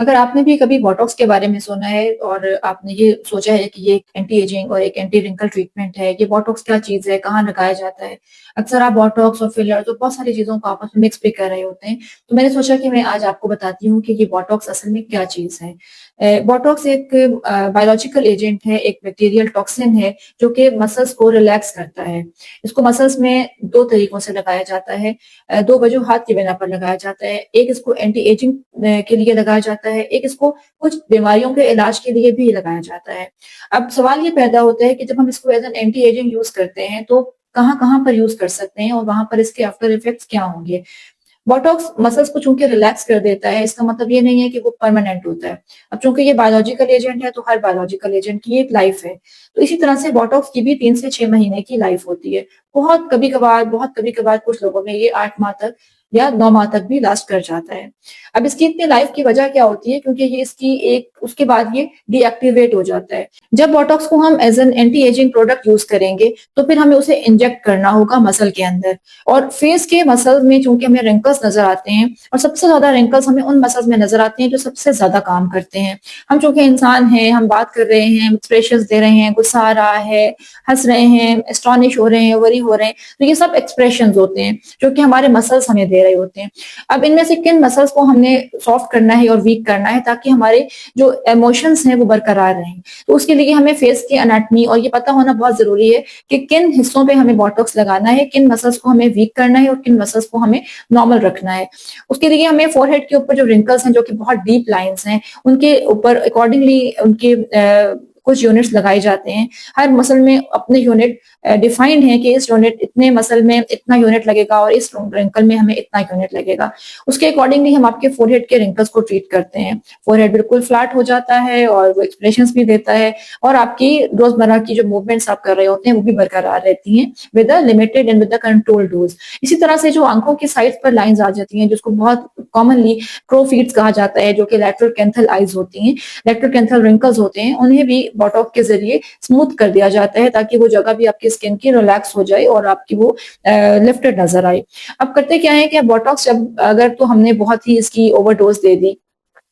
अगर आपने भी कभी बोटॉक्स के बारे में सुना है और आपने ये सोचा है कि ये एक एंटी एजिंग और एक एंटी रिंकल ट्रीटमेंट है, ये बोटॉक्स क्या चीज़ है, कहाँ लगाया जाता है? अक्सर आप बोटॉक्स और फिलर तो बहुत सारी चीज़ों को आपस में मिक्स भी कर रहे होते हैं। तो मैंने सोचा कि मैं आज आपको बताती हूँ कि ये बोटॉक्स असल में क्या चीज़ है। बोटॉक्स एक बायोलॉजिकल एजेंट है, एक बैक्टीरियल टॉक्सिन है, जो कि मसल्स को रिलैक्स करता है। इसको मसल्स में 2 तरीकों से लगाया जाता है। 2 वजूहात की बिना पर लगाया जाता है। एक इसको एंटी एजिंग के लिए लगाया जाता है, एक इसको कुछ बीमारियों के इलाज के लिए भी लगाया जाता है। अब सवाल ये पैदा होता है कि जब हम इसको as an anti ageing use करते हैं, तो कहाँ-कहाँ पर यूज़ कर सकते हैं और वहाँ पर इसके आफ्टर इफेक्ट्स क्या होंगे? बोटॉक्स मसल्स को चूंकि रिलैक्स कर देता है, इसका मतलब ये नहीं है कि वो परमानेंट होता है। अब चूंकि ये बायोलॉजिकल एजेंट है, तो हर बायोलॉजिकल एजेंट की एक लाइफ है। तो इसी तरह से बोटॉक्स की भी 3 से 6 महीने की लाइफ होती है। बहुत कभी-कभार कुछ लोगों में ये 8 माह तक या 9 माह तक भी लास्ट कर जाता है। अब इसकी इतनी लाइफ की वजह क्या होती है? क्योंकि ये इसकी एक उसके बाद ये डीएक्टिवेट हो जाता है। जब बोटॉक्स को हम as an anti ageing product use करेंगे, तो फिर हमें उसे इंजेक्ट करना होगा मसल के अंदर। और फेस के मसल में चूंकि हमें रिंकल्स नजर आते हैं और सबसे ज्यादा रिंकल्स हमें उन मसल्स में नजर आते हैं जो सबसे ज्यादा काम करते हैं। हम चूंकि इंसान हैं, हम बात कर रहे हैं, एक्सप्रेशंस दे रहे हैं, गुस्सा आ रहा है, हंस रहे हैं, एस्टॉनिश हो रहे हैं, वरी हो रहे हैं, तो ये सब एक्सप्रेशंस होते हैं जो कि हमारे मसल्स हमें दे रहे होते हैं। अब इनमें से किन मसल्स को हमने सॉफ्ट करना है और वीक करना है ताकि हमारे जो इमोशंस हैं वो बरकरार रहें। तो उसके लिए हमें फेस की एनाटमी और ये पता होना बहुत जरूरी है कि किन हिस्सों पे हमें बोटॉक्स लगाना है, किन मसल्स को हमें वीक करना है और किन मसल्स को हमें नॉर्मल रखना है। उसके लिए हमें फोरहेड के ऊपर जो रिंकल्स हैं जो कि बहुत डीप लाइंस हैं, उनके ऊपर अकॉर्डिंगली उनके कुछ यूनिट्स लगाए जाते हैं। हर मसल में अपने यूनिट डिफाइंड है कि इस यूनिट इतने मसल में इतना यूनिट लगेगा और इस रिंकल में हमें इतना यूनिट लगेगा। उसके अकॉर्डिंगली हम आपके फोरहेड के रिंकल्स को ट्रीट करते हैं। फोरहेड बिल्कुल फ्लैट हो जाता है और वो एक्सप्रेशंस भी देता है और आपकी रोजमर्रा की जो मूवमेंट्स आप कर रहे होते हैं वो भी बरकरार रहती हैं with a limited and with a control dose. इसी तरह से जो आंखों की साइड पर लाइंस आ जाती हैं जिसको बहुत कॉमनली क्रो फीट्स कहा जाता है, जो कि लैटरल कैंथल आइज होती हैं, लैटरल कैंथल रिंकल्स होते हैं, उन्हें भी बोटॉक्स के जरिए स्मूथ कर दिया जाता है ताकि वो जगह भी आपकी स्किन की रिलैक्स हो जाए और आपकी वो लिफ्टेड नजर आए। अब करते क्या है कि बोटॉक्स जब अगर तो हमने बहुत ही इसकी ओवरडोज दे दी,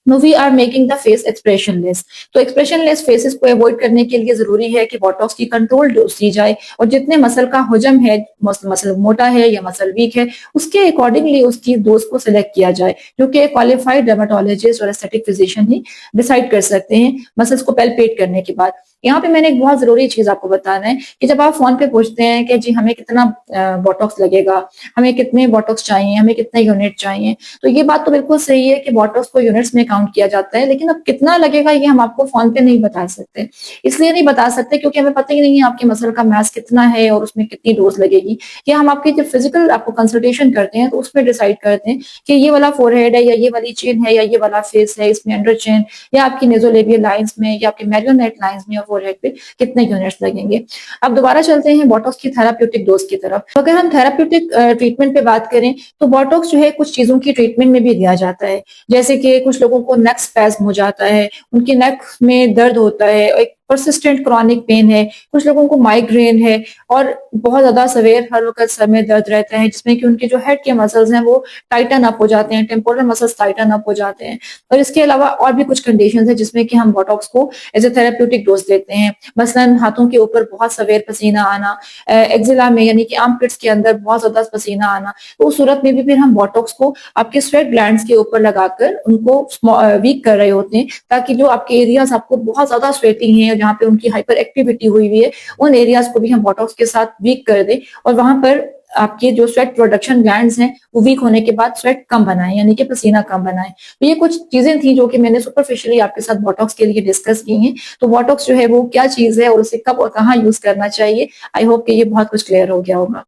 no we are making the face expressionless. तो एक्सप्रेशनलेस फेसेस को अवॉइड करने के लिए जरूरी है कि बोटॉक्स की कंट्रोल डोज दी जाए और जितने मसल का हजम है, मसल मोटा है या मसल वीक है, उसके अकॉर्डिंगली उसकी डोज को सिलेक्ट किया जाए, जो कि क्वालिफाइड डर्मेटोलॉजिस्ट और एस्थेटिक फिजिशियन ही डिसाइड कर सकते हैं मसल्स को पैल्पेट करने के बाद। यहाँ पे मैंने एक बहुत जरूरी चीज आपको बताना है कि जब आप फोन पे पूछते हैं कि जी हमें कितना बोटॉक्स लगेगा, हमें कितने बोटॉक्स चाहिए, हमें कितने यूनिट चाहिए, तो ये बात तो बिल्कुल सही है कि बोटॉक्स को यूनिट्स में काउंट किया जाता है, लेकिन अब कितना लगेगा ये हम आपको फोन पे नहीं बता सकते। इसलिए नहीं बता सकते क्योंकि हमें पता ही नहीं है आपके मसल का मास कितना है और उसमें कितनी डोज लगेगी। ये हम आपकी जब फिजिकल आपको कंसल्टेशन करते हैं तो उसमें डिसाइड करते हैं कि ये वाला फोरहेड है या ये वाली चेन है या ये वाला फेस है, इसमें अंडर चेन या आपकी नेजोलेबियल लाइंस में या आपके मेरियोनेट लाइंस में और फोरहेड पे कितने यूनिट्स लगेंगे। अब दोबारा चलते हैं बोटॉक्स की थेराप्यूटिक डोज की तरफ। अगर हम थेराप्यूटिक ट्रीटमेंट पे बात करें तो बोटॉक्स जो है कुछ चीजों की ट्रीटमेंट में भी दिया जाता है, जैसे कि कुछ लोगों को नेक स्पैस्म हो जाता है, उनकी नेक में दर्द होता है, एक परसिस्टेंट क्रॉनिक पेन है, कुछ लोगों को माइग्रेन है और बहुत ज्यादा सवेर हर वक्त सर में दर्द रहता है जिसमें कि उनके जो हेड के मसल्स हैं वो टाइटन अप हो जाते हैं, टेम्पोरल मसल्स टाइटन अप हो जाते हैं। और इसके अलावा और भी कुछ कंडीशन है जिसमें कि हम बोटॉक्स को एज ए थेराप्यूटिक डोज देते हैं। मसलन हाथों के ऊपर बहुत सवेर पसीना आना, एक्जिला में यानी कि आर्मपिट्स के अंदर बहुत ज्यादा पसीना आना, तो उस सूरत में भी फिर हम बोटॉक्स को आपके स्वेट ग्लैंड्स के ऊपर लगाकर उनको वीक कर रहे होते हैं ताकि जो आपके एरियाज आपको बहुत ज्यादा स्वेटिंग है जहाँ पे उनकी हाइपर एक्टिविटी हुई हुई है, उन एरियाज को भी हम बोटॉक्स के साथ वीक कर दें और वहां पर आपके जो स्वेट प्रोडक्शन ग्लैंड्स हैं वो वीक होने के बाद स्वेट कम बनाएं यानी कि पसीना कम बनाएं। तो ये कुछ चीजें थी जो कि मैंने सुपरफिशियली आपके साथ बोटॉक्स के लिए डिस्कस की हैं। तो बोटॉक्स जो है वो क्या चीज है और उसे कब और कहाँ यूज करना चाहिए, आई होप कि ये बहुत कुछ क्लियर हो गया होगा।